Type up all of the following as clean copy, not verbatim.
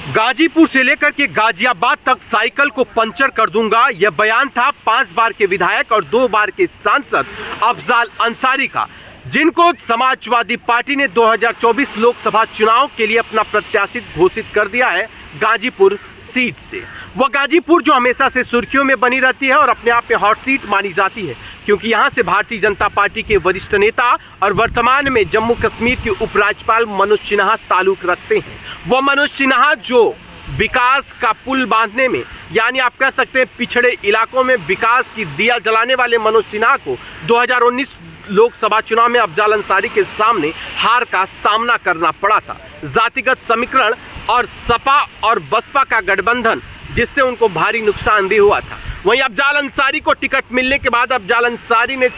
गाजीपुर से लेकर के गाजियाबाद तक साइकिल को पंचर कर दूंगा, यह बयान था 5 बार के विधायक और 2 बार के सांसद अफजाल अंसारी का, जिनको समाजवादी पार्टी ने 2024 लोकसभा चुनाव के लिए अपना प्रत्याशी घोषित कर दिया है गाजीपुर सीट से। वह गाजीपुर जो हमेशा से सुर्खियों में बनी रहती है और अपने आप में हॉट सीट मानी जाती है, क्योंकि यहाँ से भारतीय जनता पार्टी के वरिष्ठ नेता और वर्तमान में जम्मू कश्मीर के उपराज्यपाल मनोज सिन्हा ताल्लुक रखते हैं। वह मनोज सिन्हा जो विकास का पुल बांधने में, यानी आप कह सकते हैं पिछड़े इलाकों में विकास की दिया जलाने वाले मनोज सिन्हा को 2019 लोकसभा चुनाव में अफजाल अंसारी के सामने हार का सामना करना पड़ा था। जातिगत समीकरण और सपा और बसपा का गठबंधन, जिससे उनको भारी नुकसान भी हुआ था। वहीं अफजाल अंसारी को टिकट मिलने के बाद अफजाल अंसारी ने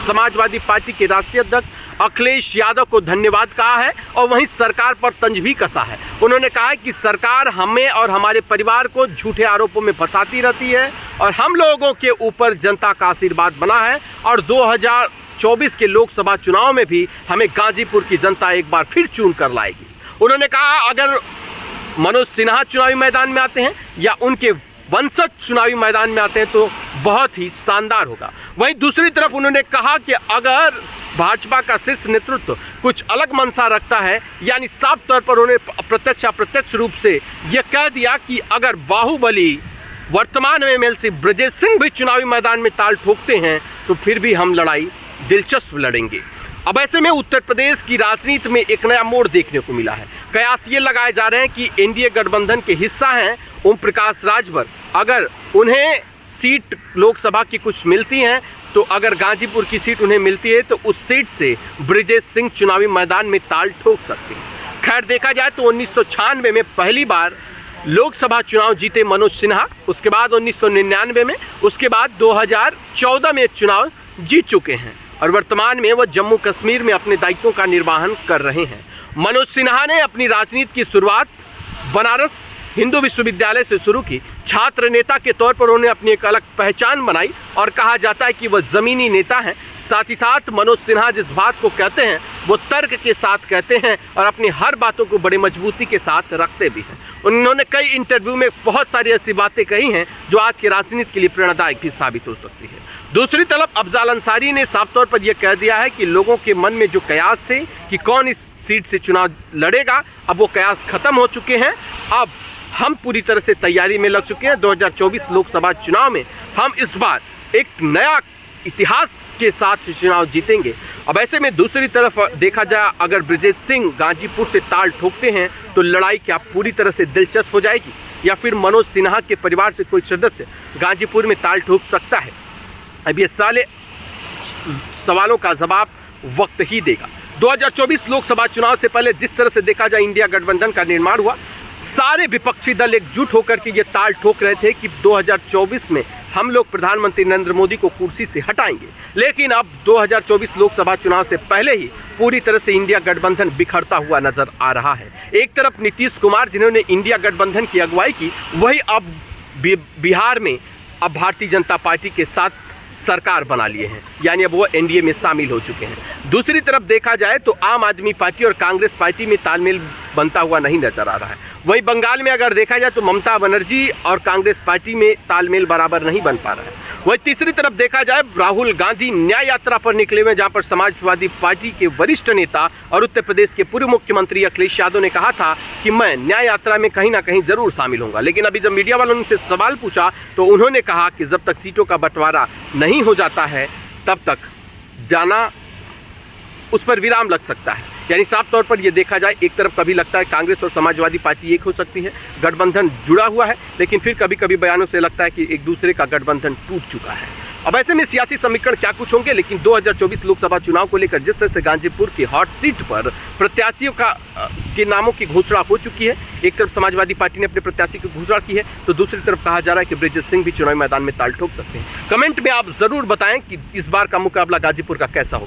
समाजवादी पार्टी के राष्ट्रीय अध्यक्ष अखिलेश यादव को धन्यवाद कहा है और वहीं सरकार पर तंज भी कसा है। उन्होंने कहा है कि सरकार हमें और हमारे परिवार को झूठे आरोपों में फंसाती रहती है और हम लोगों के ऊपर जनता का आशीर्वाद बना है और 2024 के लोकसभा चुनाव में भी हमें गाजीपुर की जनता एक बार फिर चुन कर लाएगी। उन्होंने कहा अगर मनोज सिन्हा चुनावी मैदान में आते हैं या उनके वंशज चुनावी मैदान में आते हैं तो बहुत ही शानदार होगा। वहीं दूसरी तरफ उन्होंने कहा कि अगर भाजपा का शीर्ष नेतृत्व कुछ अलग मंशा रखता है, यानी साफ तौर पर उन्होंने प्रत्यक्ष अप्रत्यक्ष रूप से यह कह दिया कि अगर बाहुबली वर्तमान में एमएलसी ब्रजेश सिंह भी चुनावी मैदान में ताल ठोकते हैं तो फिर भी हम लड़ाई दिलचस्प लड़ेंगे। अब ऐसे में उत्तर प्रदेश की राजनीति में एक नया मोड़ देखने को मिला है। कयास ये लगाए जा रहे हैं कि एनडीए गठबंधन के हिस्सा हैं ओम प्रकाश राजभर, अगर उन्हें सीट लोकसभा की कुछ मिलती हैं तो अगर गाजीपुर की सीट उन्हें मिलती है तो उस सीट से ब्रजेश सिंह चुनावी मैदान में ताल ठोक सकते हैं। खैर देखा जाए तो 1996 में पहली बार लोकसभा चुनाव जीते मनोज सिन्हा, उसके बाद 1999 में, उसके बाद 2014 में चुनाव जीत चुके हैं और वर्तमान में वह जम्मू कश्मीर में अपने दायित्वों का निर्वहन कर रहे हैं। मनोज सिन्हा ने अपनी राजनीति की शुरुआत बनारस हिंदू विश्वविद्यालय से शुरू की। छात्र नेता के तौर पर उन्होंने अपनी एक अलग पहचान बनाई और कहा जाता है कि वह ज़मीनी नेता हैं। साथ ही साथ मनोज सिन्हा जिस बात को कहते हैं वो तर्क के साथ कहते हैं और अपनी हर बातों को बड़े मजबूती के साथ रखते भी हैं। उन्होंने कई इंटरव्यू में बहुत सारी ऐसी बातें कही हैं जो आज की राजनीति के लिए प्रेरणादायक भी साबित हो सकती है। दूसरी तरफ अफजाल अंसारी ने साफ तौर पर यह कह दिया है कि लोगों के मन में जो कयास थे कि कौन इस सीट से चुनाव लड़ेगा, अब वो कयास खत्म हो चुके हैं। अब हम पूरी तरह से तैयारी में लग चुके हैं। 2024 लोकसभा चुनाव में हम इस बार एक नया इतिहास के साथ चुनाव जीतेंगे। अब ऐसे में दूसरी तरफ देखा जाए, अगर ब्रजेश सिंह गाजीपुर से ताल ठोकते हैं तो लड़ाई क्या पूरी तरह से दिलचस्प हो जाएगी या फिर मनोज सिन्हा के परिवार से कोई सदस्य गाजीपुर में ताल ठोक सकता है? अब ये सारे सवालों का जवाब वक्त ही देगा। 2024 लोकसभा चुनाव से पहले जिस तरह से देखा जाए इंडिया गठबंधन का निर्माण हुआ, सारे विपक्षी दल एकजुट होकर के ये ताल ठोक रहे थे कि 2024 में हम लोग प्रधानमंत्री नरेंद्र मोदी को कुर्सी से हटाएंगे। लेकिन अब 2024 लोकसभा चुनाव से पहले ही पूरी तरह से इंडिया गठबंधन बिखरता हुआ नजर आ रहा है। एक तरफ नीतीश कुमार जिन्होंने इंडिया गठबंधन की अगुवाई की, वही अब बिहार में अब भारतीय जनता पार्टी के साथ सरकार बना लिए हैं, यानी अब वो एनडीए में शामिल हो चुके हैं। दूसरी तरफ देखा जाए तो आम आदमी पार्टी और कांग्रेस पार्टी में तालमेल बनता हुआ नहीं नजर आ रहा है। वहीं बंगाल में अगर देखा जाए तो ममता बनर्जी और कांग्रेस पार्टी में तालमेल बराबर नहीं बन पा रहा है। वहीं तीसरी तरफ देखा जाए राहुल गांधी न्याय यात्रा पर निकले हुए, जहां पर समाजवादी पार्टी के वरिष्ठ नेता और उत्तर प्रदेश के पूर्व मुख्यमंत्री अखिलेश यादव ने कहा था कि मैं न्याय यात्रा में कहीं ना कहीं जरूर शामिल होऊंगा। लेकिन अभी जब मीडिया वालों ने उनसे सवाल पूछा तो उन्होंने कहा कि जब तक सीटों का बंटवारा नहीं हो जाता है तब तक जाना, उस पर विराम लग सकता है। यानी साफ तौर पर यह देखा जाए, एक तरफ कभी लगता है कांग्रेस और समाजवादी पार्टी एक हो सकती है, गठबंधन जुड़ा हुआ है, लेकिन फिर कभी कभी बयानों से लगता है कि एक दूसरे का गठबंधन टूट चुका है। अब ऐसे में सियासी समीकरण क्या कुछ होंगे, लेकिन 2024 लोकसभा चुनाव को लेकर जिस तरह से गाजीपुर की हॉट सीट पर प्रत्याशियों के नामों की घोषणा हो चुकी है, एक तरफ समाजवादी पार्टी ने अपने प्रत्याशी की घोषणा की है तो दूसरी तरफ कहा जा रहा है कि ब्रजेश सिंह भी चुनावी मैदान में ताल ठोक सकते हैं। कमेंट में आप जरूर बताएं कि इस बार का मुकाबला गाजीपुर का कैसा होगा।